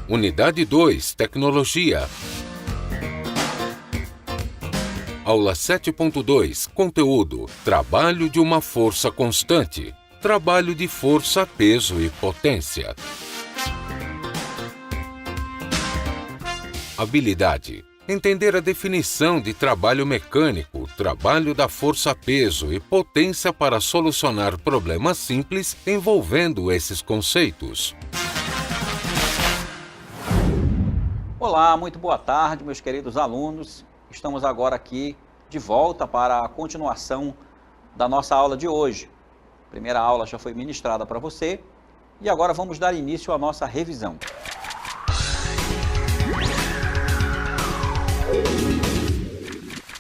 Unidade 2, Tecnologia. Aula 7.2, Conteúdo. Trabalho de uma força constante. Trabalho de força, peso e potência. Habilidade. Entender a definição de trabalho mecânico, trabalho da força, peso e potência para solucionar problemas simples envolvendo esses conceitos. Olá, muito boa tarde, meus queridos alunos. Estamos agora aqui de volta para a continuação da nossa aula de hoje. A primeira aula já foi ministrada para você e agora vamos dar início à nossa revisão.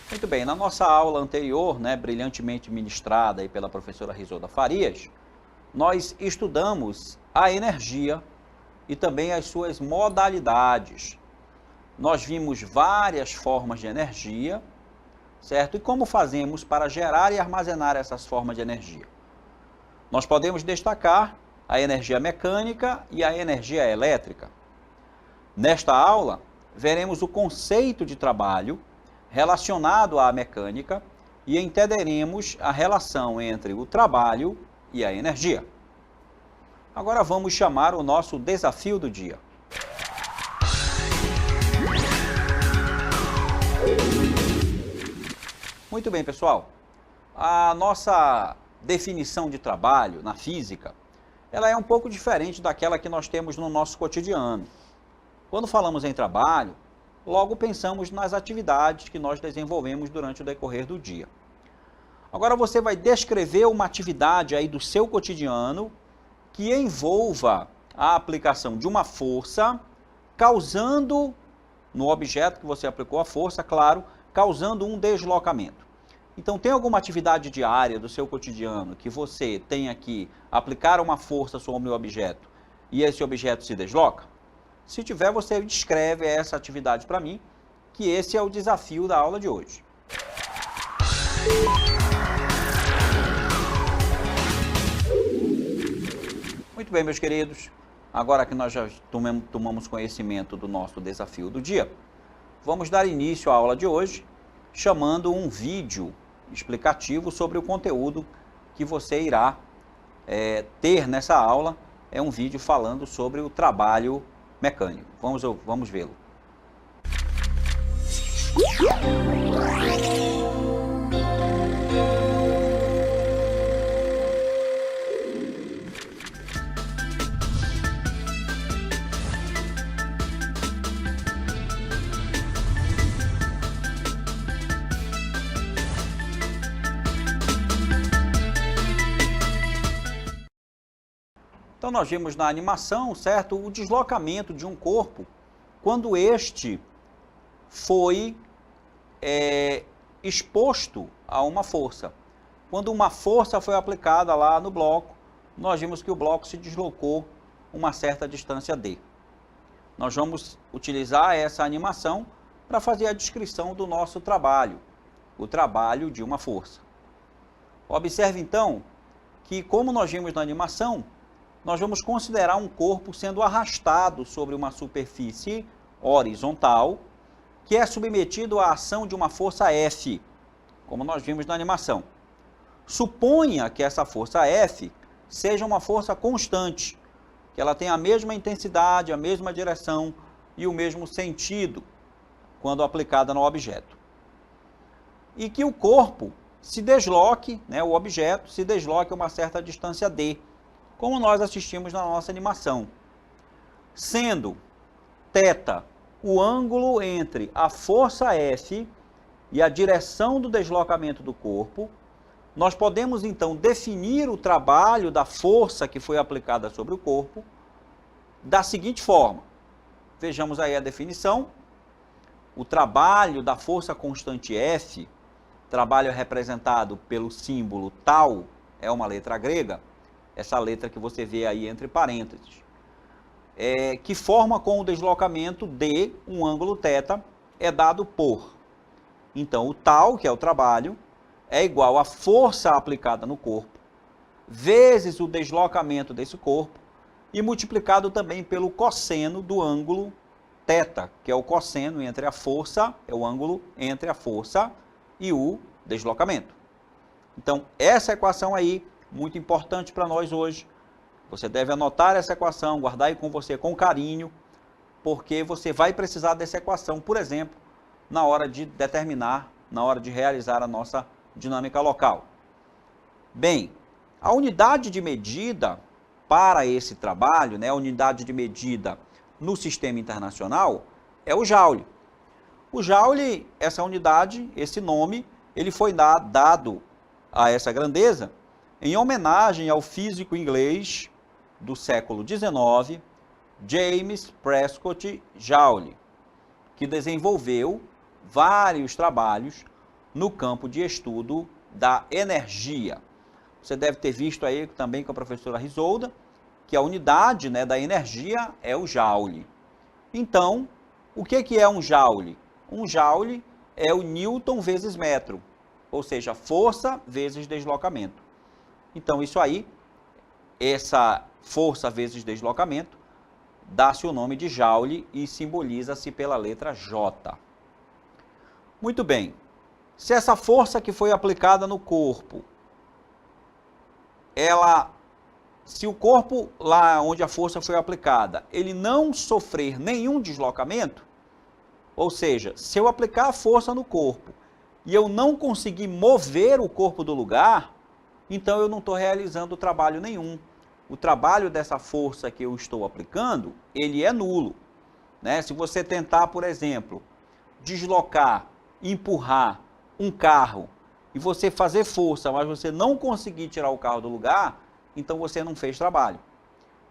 Muito bem, na nossa aula anterior, brilhantemente ministrada aí pela professora Risolda Farias, nós estudamos a energia e também as suas modalidades. Nós vimos várias formas de energia, certo? E como fazemos para gerar e armazenar essas formas de energia? Nós podemos destacar a energia mecânica e a energia elétrica. Nesta aula, veremos o conceito de trabalho relacionado à mecânica e entenderemos a relação entre o trabalho e a energia. Agora vamos chamar o nosso desafio do dia. Muito bem, pessoal. A nossa definição de trabalho na física, ela é um pouco diferente daquela que nós temos no nosso cotidiano. Quando falamos em trabalho, logo pensamos nas atividades que nós desenvolvemos durante o decorrer do dia. Agora você vai descrever uma atividade aí do seu cotidiano que envolva a aplicação de uma força, causando, no objeto que você aplicou a força, claro, causando um deslocamento. Então, tem alguma atividade diária do seu cotidiano que você tenha que aplicar uma força sobre o objeto e esse objeto se desloca? Se tiver, você descreve essa atividade para mim, que esse é o desafio da aula de hoje. Muito bem, meus queridos. Agora que nós já tomamos conhecimento do nosso desafio do dia, vamos dar início à aula de hoje, chamando um vídeo explicativo sobre o conteúdo que você irá ter nessa aula. É um vídeo falando sobre o trabalho mecânico. Vamos vê-lo. Então, nós vimos na animação, certo, o deslocamento de um corpo quando este foi exposto a uma força. Quando uma força foi aplicada lá no bloco, nós vimos que o bloco se deslocou uma certa distância d. Nós vamos utilizar essa animação para fazer a descrição do nosso trabalho, o trabalho de uma força. Observe, então, que como nós vimos na animação, nós vamos considerar um corpo sendo arrastado sobre uma superfície horizontal, que é submetido à ação de uma força F, como nós vimos na animação. Suponha que essa força F seja uma força constante, que ela tenha a mesma intensidade, a mesma direção e o mesmo sentido quando aplicada no objeto. E que o corpo se desloque, o objeto se desloque a uma certa distância d, como nós assistimos na nossa animação, sendo θ o ângulo entre a força F e a direção do deslocamento do corpo. Nós podemos então definir o trabalho da força que foi aplicada sobre o corpo da seguinte forma. Vejamos aí a definição. O trabalho da força constante F, trabalho representado pelo símbolo τ, é uma letra grega, essa letra que você vê aí entre parênteses, que forma com o deslocamento d, um ângulo θ, é dado por. Então, o τ, que é o trabalho, é igual à força aplicada no corpo, vezes o deslocamento desse corpo, e multiplicado também pelo cosseno do ângulo θ, que é o cosseno entre a força, é o ângulo entre a força e o deslocamento. Então, essa equação aí, muito importante para nós hoje. Você deve anotar essa equação, guardar aí com você com carinho, porque você vai precisar dessa equação, por exemplo, na hora de determinar, na hora de realizar a nossa dinâmica local. Bem, a unidade de medida para esse trabalho, né, a unidade de medida no sistema internacional, é o Joule. O Joule, essa unidade, esse nome, ele foi dado a essa grandeza em homenagem ao físico inglês do século XIX, James Prescott Joule, que desenvolveu vários trabalhos no campo de estudo da energia. Você deve ter visto aí também com a professora Risolda, que a unidade, né, da energia é o Joule. Então, o que é um Joule? Um Joule é o Newton vezes metro, ou seja, força vezes deslocamento. Então, isso aí, essa força vezes deslocamento, dá-se o nome de Joule e simboliza-se pela letra J. Muito bem. Se essa força que foi aplicada no corpo, se o corpo lá onde a força foi aplicada, ele não sofrer nenhum deslocamento, ou seja, se eu aplicar a força no corpo e eu não conseguir mover o corpo do lugar, então eu não estou realizando trabalho nenhum. O trabalho dessa força que eu estou aplicando, ele é nulo, né? Se você tentar, por exemplo, deslocar, empurrar um carro e você fazer força, mas você não conseguir tirar o carro do lugar, então você não fez trabalho.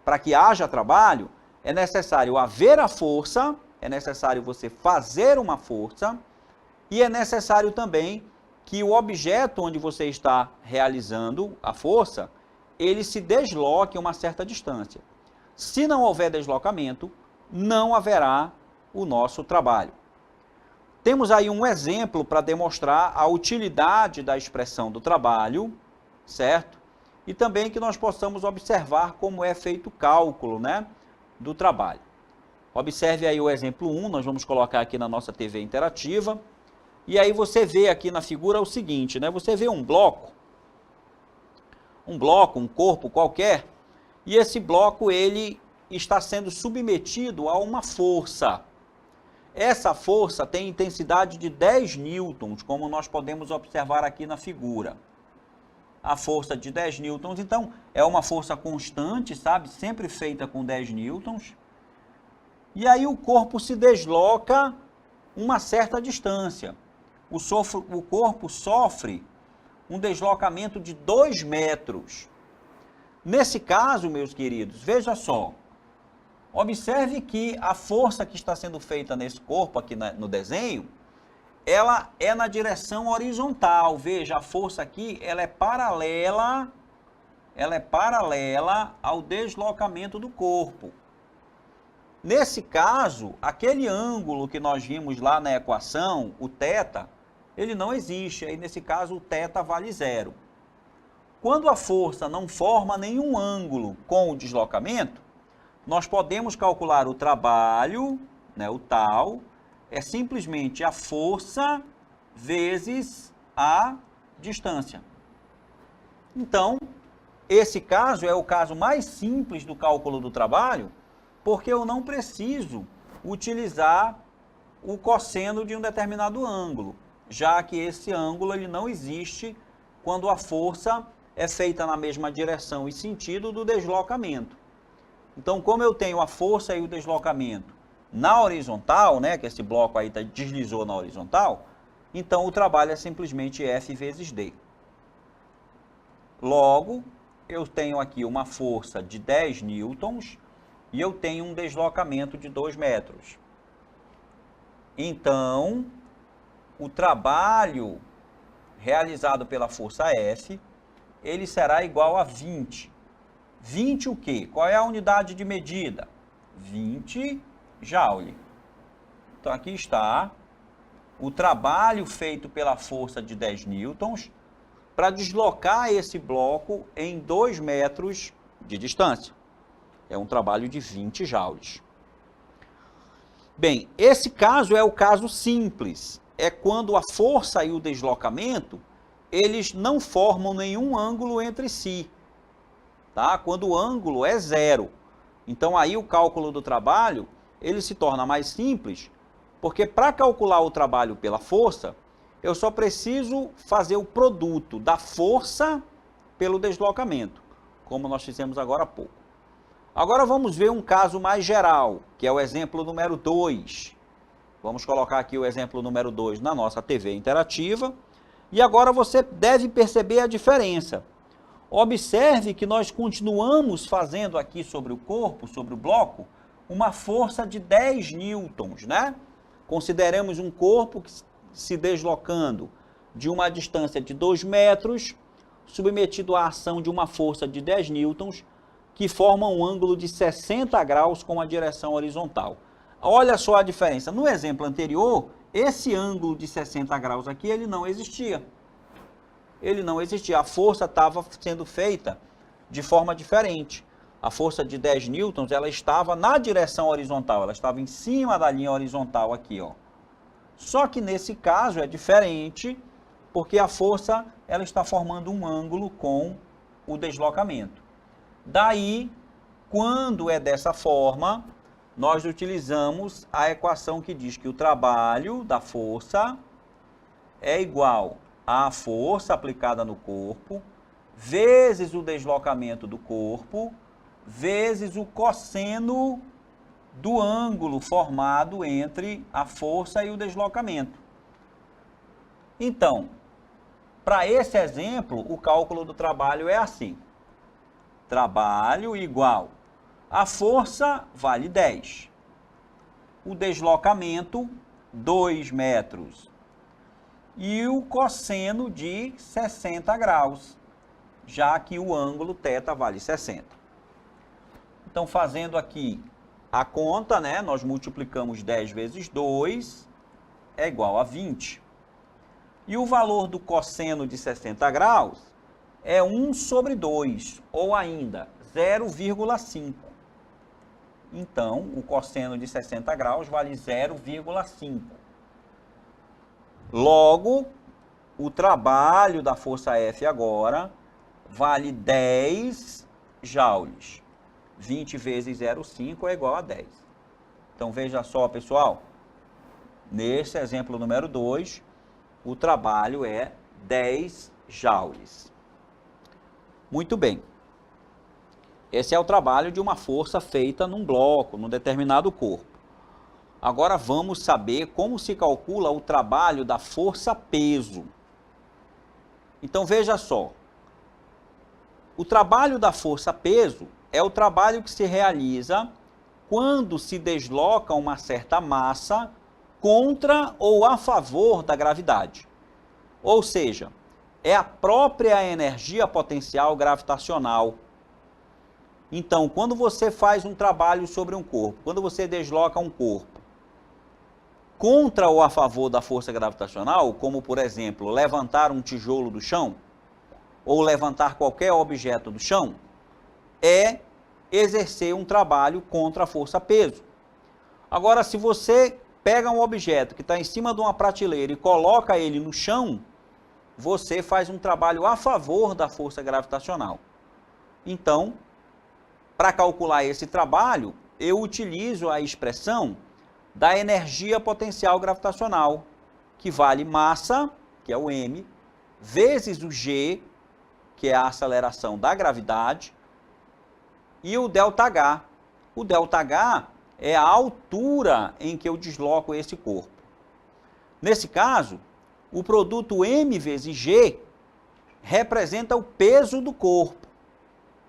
Para que haja trabalho, é necessário haver a força, é necessário você fazer uma força, e é necessário também que o objeto onde você está realizando a força, ele se desloque a uma certa distância. Se não houver deslocamento, não haverá o nosso trabalho. Temos aí um exemplo para demonstrar a utilidade da expressão do trabalho, certo? E também que nós possamos observar como é feito o cálculo, né, do trabalho. Observe aí o exemplo 1, nós vamos colocar aqui na nossa TV interativa. E aí você vê aqui na figura o seguinte, né? Você vê um bloco, um corpo qualquer, e esse bloco ele está sendo submetido a uma força. Essa força tem intensidade de 10 newtons, como nós podemos observar aqui na figura. A força de 10 newtons, então, é uma força constante, sabe? Sempre feita com 10 newtons. E aí o corpo se desloca uma certa distância. O corpo sofre um deslocamento de 2 metros. Nesse caso, meus queridos, veja só. Observe que a força que está sendo feita nesse corpo aqui no desenho, ela é na direção horizontal. Veja, a força aqui, ela é paralela ao deslocamento do corpo. Nesse caso, aquele ângulo que nós vimos lá na equação, o θ, ele não existe. Aí, nesse caso, o θ vale 0. Quando a força não forma nenhum ângulo com o deslocamento, nós podemos calcular o trabalho, né, o tal, é simplesmente a força vezes a distância. Então, esse caso é o caso mais simples do cálculo do trabalho, porque eu não preciso utilizar o cosseno de um determinado ângulo, já que esse ângulo ele não existe quando a força é feita na mesma direção e sentido do deslocamento. Então, como eu tenho a força e o deslocamento na horizontal, né, que esse bloco aí deslizou na horizontal, então o trabalho é simplesmente F vezes D. Logo, eu tenho aqui uma força de 10 newtons e eu tenho um deslocamento de 2 metros. Então, o trabalho realizado pela força F, ele será igual a 20. 20 o quê? Qual é a unidade de medida? 20 Joule. Então, aqui está o trabalho feito pela força de 10 newtons para deslocar esse bloco em 2 metros de distância. É um trabalho de 20 joules. Bem, esse caso é o caso simples. É quando a força e o deslocamento, eles não formam nenhum ângulo entre si. Tá? Quando o ângulo é zero. Então aí o cálculo do trabalho, ele se torna mais simples, porque para calcular o trabalho pela força, eu só preciso fazer o produto da força pelo deslocamento, como nós fizemos agora há pouco. Agora vamos ver um caso mais geral, que é o exemplo número 2. Vamos colocar aqui o exemplo número 2 na nossa TV interativa. E agora você deve perceber a diferença. Observe que nós continuamos fazendo aqui sobre o corpo, sobre o bloco, uma força de 10 newtons, né? Consideremos um corpo que se deslocando de uma distância de 2 metros, submetido à ação de uma força de 10 newtons, que forma um ângulo de 60 graus com a direção horizontal. Olha só a diferença. No exemplo anterior, esse ângulo de 60 graus aqui, ele não existia. Ele não existia. A força estava sendo feita de forma diferente. A força de 10 newtons, ela estava na direção horizontal, ela estava em cima da linha horizontal aqui, ó. Só que nesse caso é diferente, porque a força, ela está formando um ângulo com o deslocamento. Daí, quando é dessa forma, nós utilizamos a equação que diz que o trabalho da força é igual à força aplicada no corpo, vezes o deslocamento do corpo, vezes o cosseno do ângulo formado entre a força e o deslocamento. Então, para esse exemplo, o cálculo do trabalho é assim. Trabalho igual. A força vale 10. O deslocamento, 2 metros. E o cosseno de 60 graus, já que o ângulo θ vale 60. Então, fazendo aqui a conta, né, nós multiplicamos 10 vezes 2, é igual a 20. E o valor do cosseno de 60 graus é 1 sobre 2, ou ainda 0,5. Então, o cosseno de 60 graus vale 0,5. Logo, o trabalho da força F agora vale 10 joules. 20 vezes 0,5 é igual a 10. Então, veja só, pessoal. Nesse exemplo número 2, o trabalho é 10 joules. Muito bem. Esse é o trabalho de uma força feita num bloco, num determinado corpo. Agora vamos saber como se calcula o trabalho da força-peso. Então veja só. O trabalho da força-peso é o trabalho que se realiza quando se desloca uma certa massa contra ou a favor da gravidade. Ou seja, é a própria energia potencial gravitacional. Então, quando você faz um trabalho sobre um corpo, quando você desloca um corpo contra ou a favor da força gravitacional, como, por exemplo, levantar um tijolo do chão, ou levantar qualquer objeto do chão, é exercer um trabalho contra a força-peso. Agora, se você pega um objeto que está em cima de uma prateleira e coloca ele no chão, você faz um trabalho a favor da força gravitacional. Então, para calcular esse trabalho, eu utilizo a expressão da energia potencial gravitacional, que vale massa, que é o m, vezes o g, que é a aceleração da gravidade, e o ΔH. O ΔH é a altura em que eu desloco esse corpo. Nesse caso, o produto m vezes g representa o peso do corpo.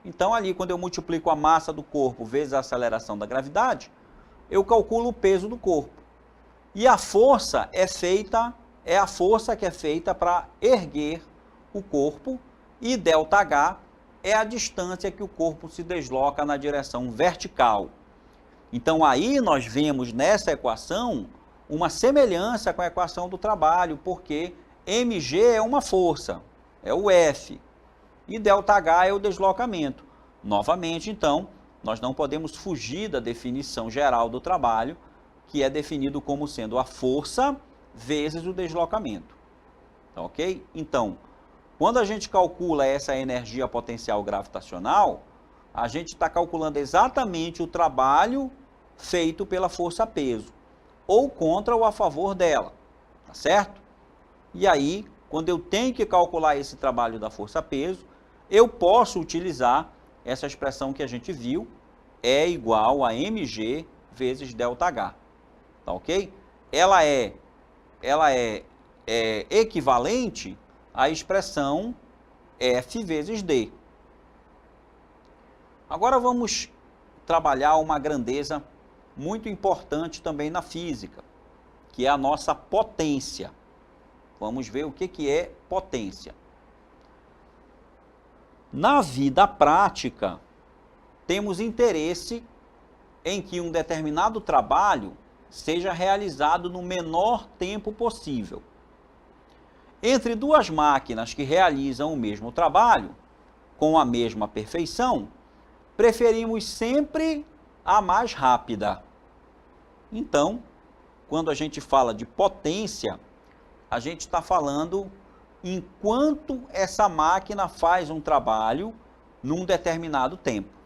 Então, ali, quando eu multiplico a massa do corpo vezes a aceleração da gravidade, eu calculo o peso do corpo. E a força é a força que é feita para erguer o corpo, e ΔH é a distância que o corpo se desloca na direção vertical. Então, aí nós vemos nessa equação uma semelhança com a equação do trabalho, porque mg é uma força, é o F, e ΔH é o deslocamento. Novamente, então, Nós não podemos fugir da definição geral do trabalho, que é definido como sendo a força vezes o deslocamento. Tá ok? Então, quando a gente calcula essa energia potencial gravitacional, a gente está calculando exatamente o trabalho feito pela força-peso, ou contra ou a favor dela, tá certo? E aí, quando eu tenho que calcular esse trabalho da força-peso, eu posso utilizar essa expressão que a gente viu, E igual a mg vezes ΔH, tá ok? Ela é equivalente à expressão F vezes D. Agora vamos trabalhar uma grandeza muito importante também na física, que é a nossa potência. Vamos ver o que é potência. Na vida prática, temos interesse em que um determinado trabalho seja realizado no menor tempo possível. Entre duas máquinas que realizam o mesmo trabalho, com a mesma perfeição, preferimos sempre a mais rápida. Então, quando a gente fala de potência, a gente está falando enquanto essa máquina faz um trabalho num determinado tempo.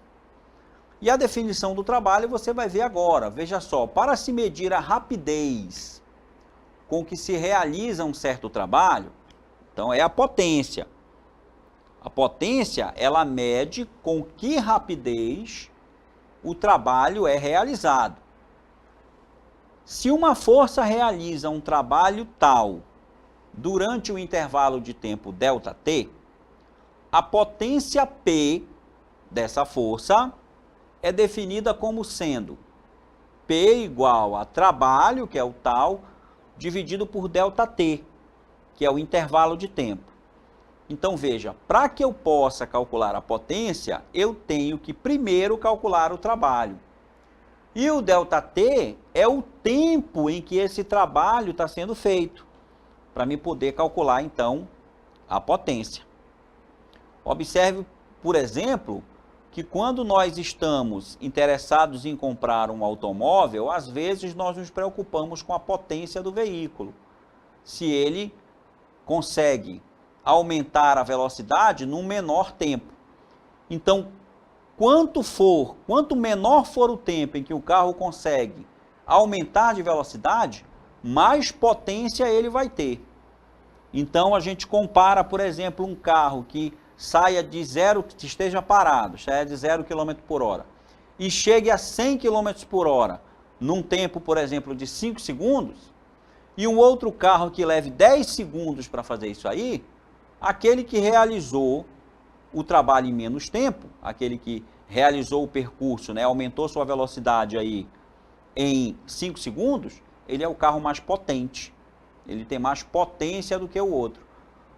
E a definição do trabalho você vai ver agora. Veja só, para se medir a rapidez com que se realiza um certo trabalho, então é a potência. A potência, ela mede com que rapidez o trabalho é realizado. Se uma força realiza um trabalho tal durante o intervalo de tempo ΔT, a potência P dessa força é definida como sendo P igual a trabalho, que é o tal, dividido por ΔT, que é o intervalo de tempo. Então veja, para que eu possa calcular a potência, eu tenho que primeiro calcular o trabalho. E o ΔT é o tempo em que esse trabalho está sendo feito, para me poder calcular então a potência. Observe, por exemplo, que quando nós estamos interessados em comprar um automóvel, às vezes nós nos preocupamos com a potência do veículo. Se ele consegue aumentar a velocidade num menor tempo. Então, quanto menor for o tempo em que o carro consegue aumentar de velocidade, mais potência ele vai ter. Então, a gente compara, por exemplo, um carro que saia de zero, que esteja parado, saia de 0 km por hora, e chegue a 100 km por hora, num tempo, por exemplo, de 5 segundos, e um outro carro que leve 10 segundos para fazer isso aí, aquele que realizou o trabalho em menos tempo, aquele que realizou o percurso, né, aumentou sua velocidade aí em 5 segundos, ele é o carro mais potente. Ele tem mais potência do que o outro.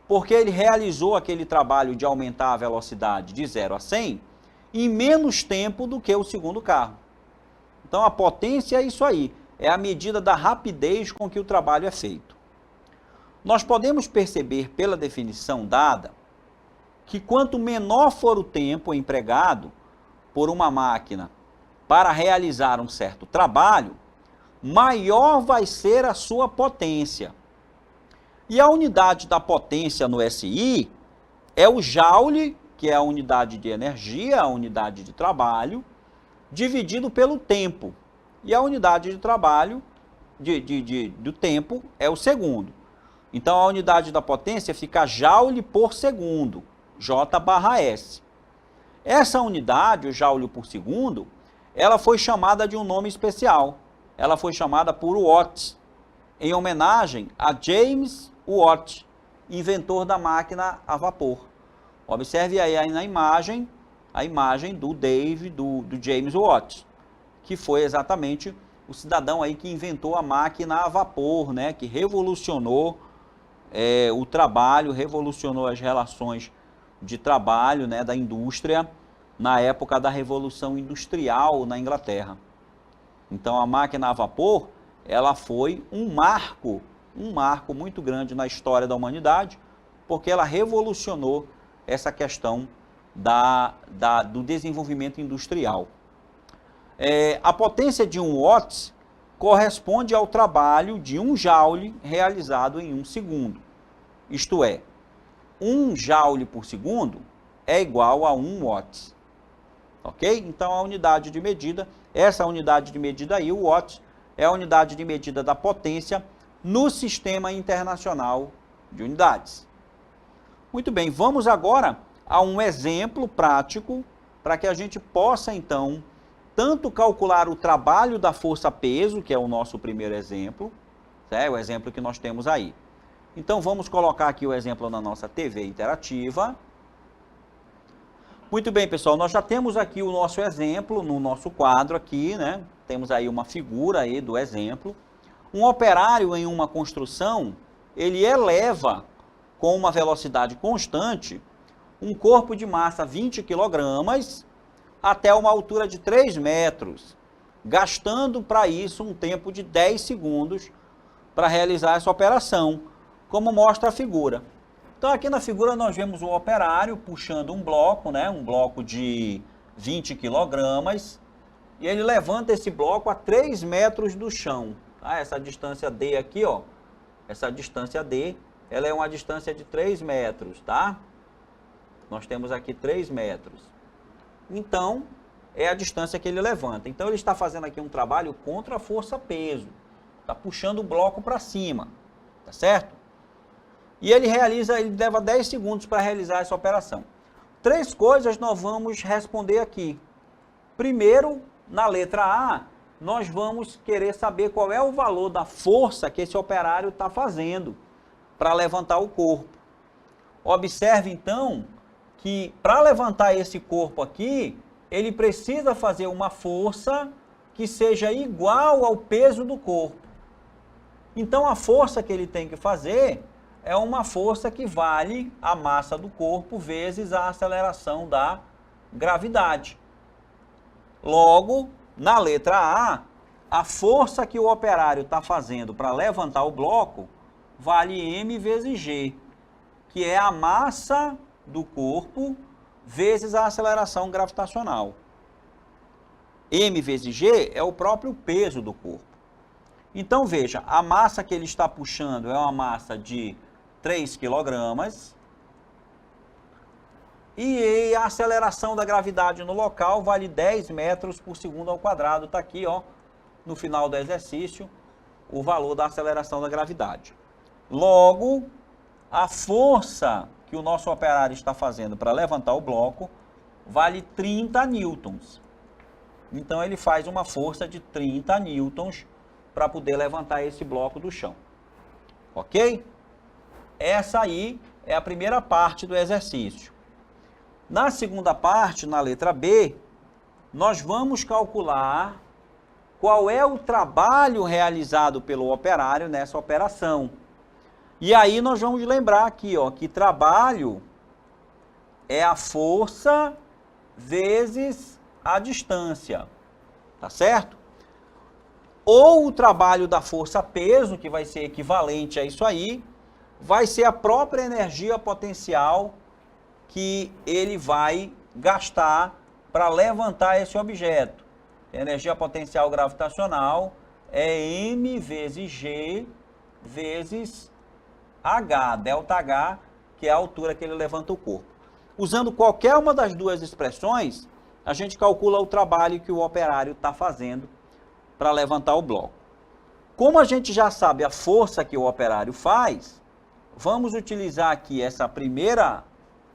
Porque ele realizou aquele trabalho de aumentar a velocidade de 0 a 100 em menos tempo do que o segundo carro. Então a potência é isso aí, é a medida da rapidez com que o trabalho é feito. Nós podemos perceber pela definição dada que quanto menor for o tempo empregado por uma máquina para realizar um certo trabalho, maior vai ser a sua potência. E a unidade da potência no SI é o joule, que é a unidade de energia, a unidade de trabalho, dividido pelo tempo. E a unidade de trabalho do tempo é o segundo. Então, a unidade da potência fica joule por segundo, J/S. Essa unidade, o joule por segundo, ela foi chamada de um nome especial. Ela foi chamada por Watt, em homenagem a James Watt, inventor da máquina a vapor. Observe aí na imagem, a imagem do James Watt, que foi exatamente o cidadão aí que inventou a máquina a vapor, né, que revolucionou o trabalho, revolucionou as relações de trabalho, né, da indústria na época da Revolução Industrial na Inglaterra. Então a máquina a vapor, ela foi um marco muito grande na história da humanidade, porque ela revolucionou essa questão do desenvolvimento industrial. A potência de 1 watts corresponde ao trabalho de 1 joule realizado em 1 segundo. Isto é, 1 joule por segundo é igual a 1 watts. Ok? Então, a unidade de medida, essa unidade de medida aí, o watt, é a unidade de medida da potência no Sistema Internacional de Unidades. Muito bem, vamos agora a um exemplo prático para que a gente possa, então, tanto calcular o trabalho da força-peso, que é o nosso primeiro exemplo, certo? O exemplo que nós temos aí. Então, vamos colocar aqui o exemplo na nossa TV interativa. Muito bem, pessoal, nós já temos aqui o nosso exemplo no nosso quadro aqui, né? Temos aí uma figura aí do exemplo. Um operário em uma construção, ele eleva com uma velocidade constante um corpo de massa 20 kg até uma altura de 3 metros, gastando para isso um tempo de 10 segundos para realizar essa operação, como mostra a figura. Então, aqui na figura nós vemos o operário puxando um bloco, né, um bloco de 20 kg, e ele levanta esse bloco a 3 metros do chão. Tá? Essa distância D aqui, ó, essa distância D, ela é uma distância de 3 metros, tá? Nós temos aqui 3 metros. Então, é a distância que ele levanta. Então, ele está fazendo aqui um trabalho contra a força-peso. Está puxando o bloco para cima, tá certo? E ele leva 10 segundos para realizar essa operação. 3 coisas nós vamos responder aqui. Primeiro, na letra A, nós vamos querer saber qual é o valor da força que esse operário está fazendo para levantar o corpo. Observe, então, que para levantar esse corpo aqui, ele precisa fazer uma força que seja igual ao peso do corpo. Então, a força que ele tem que fazer é uma força que vale a massa do corpo vezes a aceleração da gravidade. Logo, na letra A força que o operário está fazendo para levantar o bloco vale M vezes G, que é a massa do corpo vezes a aceleração gravitacional. M vezes G é o próprio peso do corpo. Então, veja, a massa que ele está puxando é uma massa de 3 kg, e a aceleração da gravidade no local vale 10 metros por segundo ao quadrado. Está aqui, ó, no final do exercício, o valor da aceleração da gravidade. Logo, a força que o nosso operário está fazendo para levantar o bloco vale 30 newtons. Então, ele faz uma força de 30 newtons para poder levantar esse bloco do chão. Ok? Essa aí é a primeira parte do exercício. Na segunda parte, na letra B, nós vamos calcular qual é o trabalho realizado pelo operário nessa operação. E aí nós vamos lembrar aqui, ó, que trabalho é a força vezes a distância, tá certo? Ou o trabalho da força-peso, que vai ser equivalente a isso aí, vai ser a própria energia potencial que ele vai gastar para levantar esse objeto. A energia potencial gravitacional é M vezes G vezes H, ΔH, que é a altura que ele levanta o corpo. Usando qualquer uma das duas expressões, a gente calcula o trabalho que o operário está fazendo para levantar o bloco. Como a gente já sabe a força que o operário faz, vamos utilizar aqui essa primeira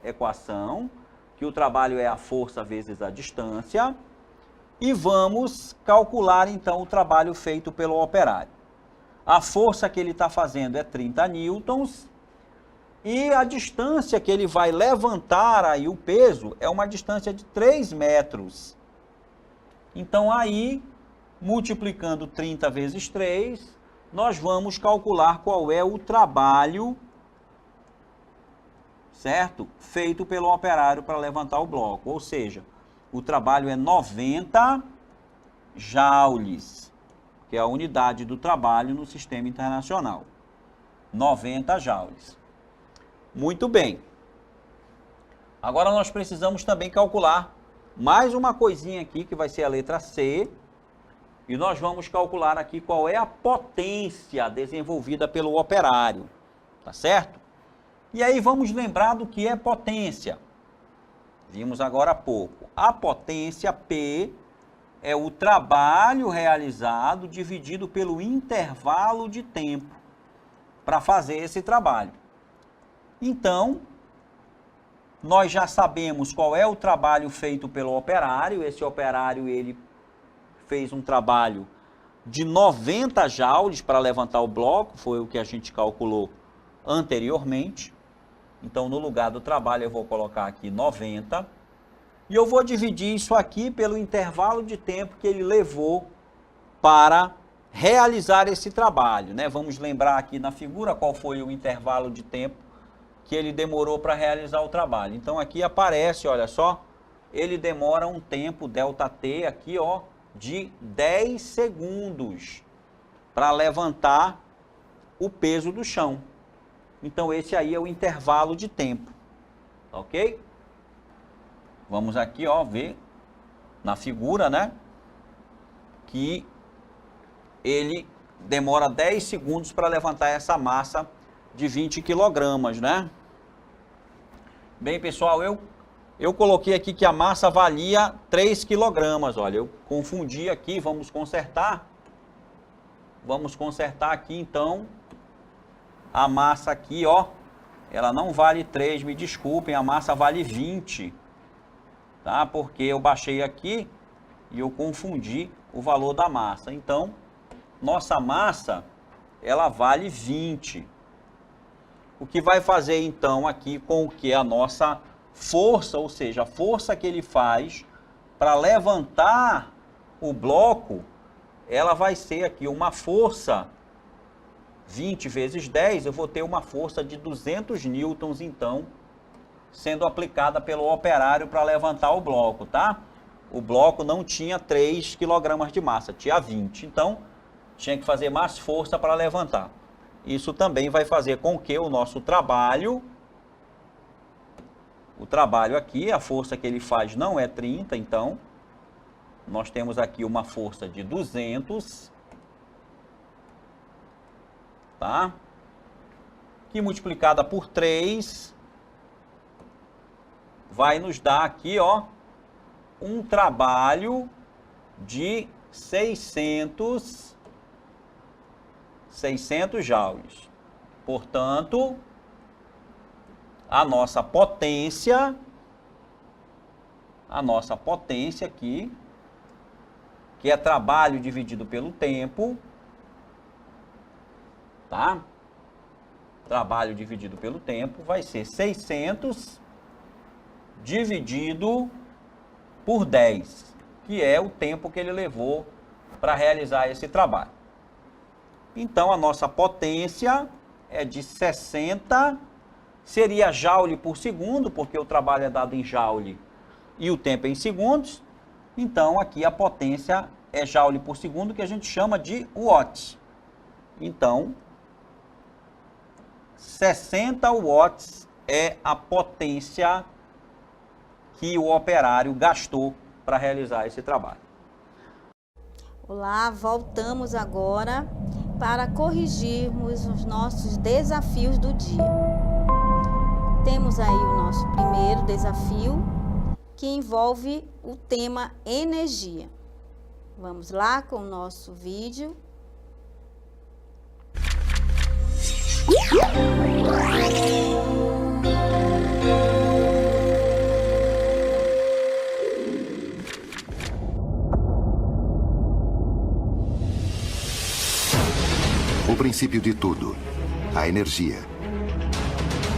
equação, que o trabalho é a força vezes a distância, e vamos calcular então o trabalho feito pelo operário. A força que ele está fazendo é 30 newtons, e a distância que ele vai levantar aí o peso é uma distância de 3 metros. Então aí, multiplicando 30 vezes 3, nós vamos calcular qual é o trabalho, certo? Feito pelo operário para levantar o bloco. Ou seja, o trabalho é 90 joules, que é a unidade do trabalho no sistema internacional. 90 joules. Muito bem. Agora nós precisamos também calcular mais uma coisinha aqui que vai ser a letra C, e nós vamos calcular aqui qual é a potência desenvolvida pelo operário, tá certo? E aí vamos lembrar do que é potência. Vimos agora há pouco. A potência P é o trabalho realizado dividido pelo intervalo de tempo para fazer esse trabalho. Então, nós já sabemos qual é o trabalho feito pelo operário. Esse operário, ele fez um trabalho de 90 joules para levantar o bloco, foi o que a gente calculou anteriormente. Então, no lugar do trabalho, eu vou colocar aqui 90. E eu vou dividir isso aqui pelo intervalo de tempo que ele levou para realizar esse trabalho, né? Vamos lembrar aqui na figura qual foi o intervalo de tempo que ele demorou para realizar o trabalho. Então, aqui aparece, olha só, ele demora um tempo, ΔT, aqui, ó, de 10 segundos para levantar o peso do chão. Então, esse aí é o intervalo de tempo, ok? Vamos aqui, ó, ver na figura, né, que ele demora 10 segundos para levantar essa massa de 20 quilogramas, né? Bem, pessoal, eu coloquei aqui que a massa valia 3 quilogramas, olha, eu confundi aqui, vamos consertar. Vamos consertar aqui, então, a massa aqui, ó, ela não vale 3, me desculpem, a massa vale 20, tá? Porque eu baixei aqui e eu confundi o valor da massa. Então, nossa massa, ela vale 20. O que vai fazer, então, aqui com que a nossa força, ou seja, a força que ele faz para levantar o bloco, ela vai ser aqui uma força 20 vezes 10, eu vou ter uma força de 200 newtons, então, sendo aplicada pelo operário para levantar o bloco, tá? O bloco não tinha 3 kg de massa, tinha 20. Então, tinha que fazer mais força para levantar. Isso também vai fazer com que o nosso trabalho, o trabalho aqui, a força que ele faz não é 30, então, nós temos aqui uma força de 200, tá? Que multiplicada por 3 vai nos dar aqui, ó, um trabalho de 600 joules. Portanto, a nossa potência aqui, que é trabalho dividido pelo tempo, tá? Trabalho dividido pelo tempo vai ser 600 dividido por 10, que é o tempo que ele levou para realizar esse trabalho. Então, a nossa potência é de 60, seria joule por segundo, porque o trabalho é dado em joule e o tempo é em segundos. Então, aqui a potência é joule por segundo, que a gente chama de watts. Então, 60 watts é a potência que o operário gastou para realizar esse trabalho. Olá, voltamos agora para corrigirmos os nossos desafios do dia. Temos aí o nosso primeiro desafio, que envolve o tema energia. Vamos lá com o nosso vídeo. O princípio de tudo, a energia.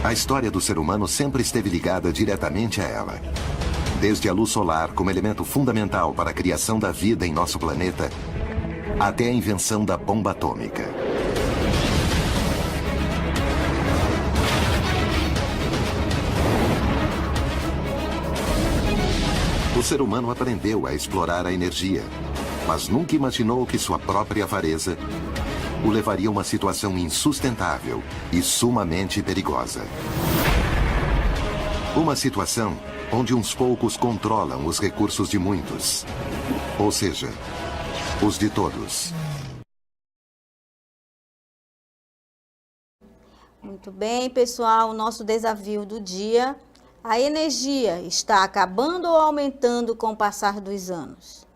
A história do ser humano sempre esteve ligada diretamente a ela. Desde a luz solar como elemento fundamental para a criação da vida em nosso planeta, até a invenção da bomba atômica. O ser humano aprendeu a explorar a energia, mas nunca imaginou que sua própria avareza o levaria a uma situação insustentável e sumamente perigosa. Uma situação onde uns poucos controlam os recursos de muitos. Ou seja, os de todos. Muito bem, pessoal, o nosso desafio do dia. A energia está acabando ou aumentando com o passar dos anos?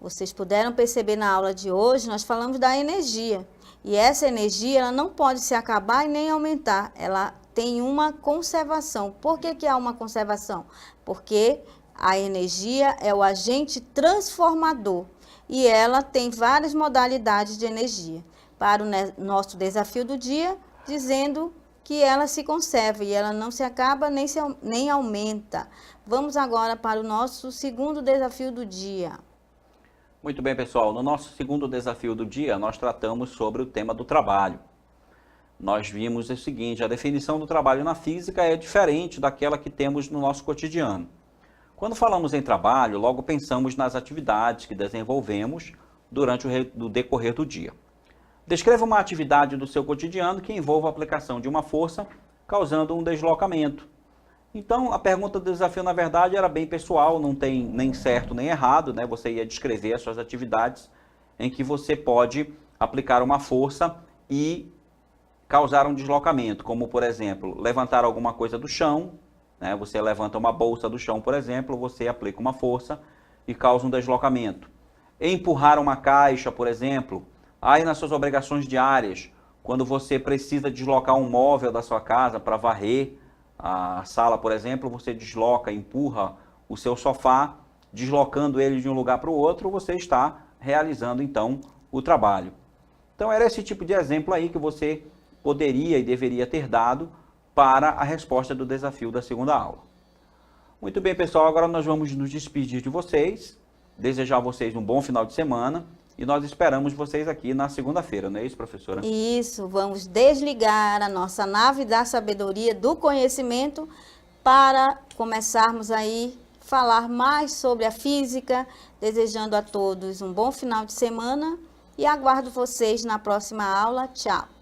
Vocês puderam perceber na aula de hoje, nós falamos da energia. E essa energia, ela não pode se acabar e nem aumentar. Ela tem uma conservação. Por que há uma conservação? Porque a energia é o agente transformador. E ela tem várias modalidades de energia. Para o nosso desafio do dia, dizendo que ela se conserva e ela não se acaba nem aumenta. Vamos agora para o nosso segundo desafio do dia. Muito bem, pessoal. No nosso segundo desafio do dia, nós tratamos sobre o tema do trabalho. Nós vimos o seguinte: a definição do trabalho na física é diferente daquela que temos no nosso cotidiano. Quando falamos em trabalho, logo pensamos nas atividades que desenvolvemos durante o decorrer do dia. Descreva uma atividade do seu cotidiano que envolva a aplicação de uma força, causando um deslocamento. Então, a pergunta do desafio, na verdade, era bem pessoal, não tem nem certo nem errado, né? Você ia descrever as suas atividades em que você pode aplicar uma força e causar um deslocamento, como, por exemplo, levantar alguma coisa do chão, né? Você levanta uma bolsa do chão, por exemplo, você aplica uma força e causa um deslocamento. Empurrar uma caixa, por exemplo. Aí nas suas obrigações diárias, quando você precisa deslocar um móvel da sua casa para varrer a sala, por exemplo, você desloca, empurra o seu sofá, deslocando ele de um lugar para o outro, você está realizando então o trabalho. Então era esse tipo de exemplo aí que você poderia e deveria ter dado para a resposta do desafio da segunda aula. Muito bem, pessoal, agora nós vamos nos despedir de vocês, desejar a vocês um bom final de semana. E nós esperamos vocês aqui na segunda-feira, não é isso, professora? Isso, vamos desligar a nossa nave da sabedoria, do conhecimento, para começarmos aí falar mais sobre a física, desejando a todos um bom final de semana e aguardo vocês na próxima aula. Tchau!